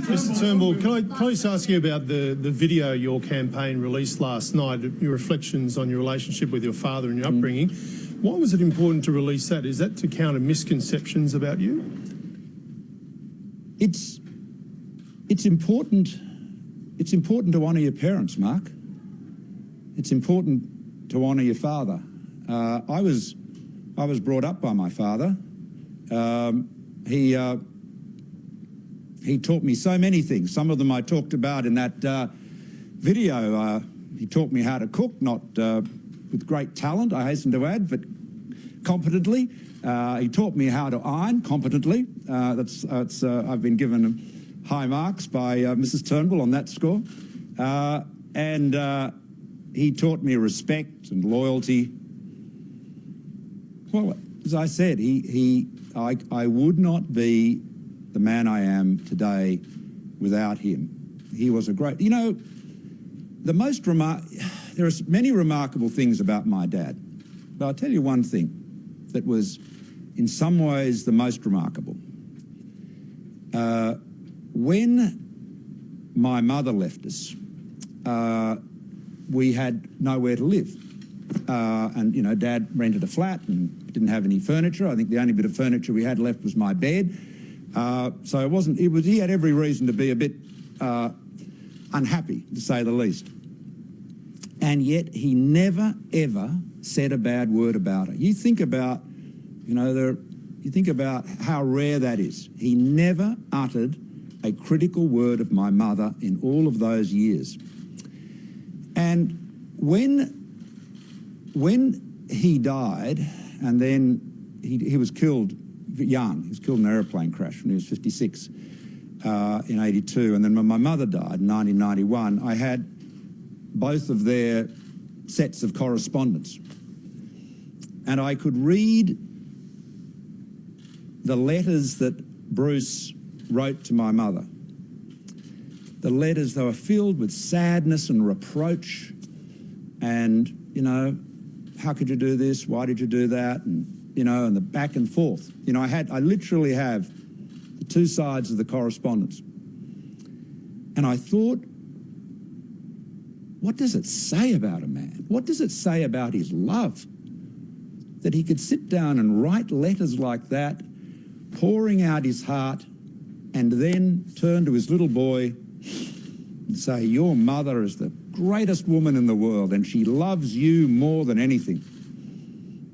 Mr Turnbull, can I just ask you about the video your campaign released last night, your reflections on your relationship with your father and your upbringing. Why was it important to release that? Is that to counter misconceptions about you? It's important to honour your parents, Mark. It's important to honour your father. I was brought up by my father. He taught me so many things. Some of them I talked about in that video. He taught me how to cook, not with great talent, I hasten to add, but competently. He taught me how to iron competently. I've been given high marks by Mrs Turnbull on that score. And he taught me respect and loyalty. Well, as I said, I would not be the man I am today without him. He was a great... You know, there are many remarkable things about my dad, but I'll tell you one thing that was in some ways the most remarkable. When my mother left us, we had nowhere to live. And, you know, Dad rented a flat and didn't have any furniture. I think the only bit of furniture we had left was my bed. So he had every reason to be a bit unhappy, to say the least. And yet he never, ever said a bad word about it. You think about, you think about how rare that is. He never uttered a critical word of my mother in all of those years. And when he died, and then he was killed young. He was killed in an aeroplane crash when he was 56 in 82. And then when my mother died in 1991, I had both of their sets of correspondence. And I could read the letters that Bruce wrote to my mother. The letters, they were filled with sadness and reproach and, you know, how could you do this? Why did you do that? And, you know, and the back and forth. You know, I literally have the two sides of the correspondence. And I thought, what does it say about a man? What does it say about his love? That he could sit down and write letters like that, pouring out his heart, and then turn to his little boy and say, your mother is the greatest woman in the world and she loves you more than anything.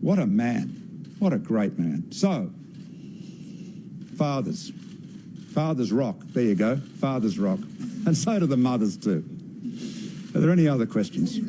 What a man. What a great man. So, fathers. Fathers rock. There you go. Fathers rock. And so do the mothers too. Are there any other questions?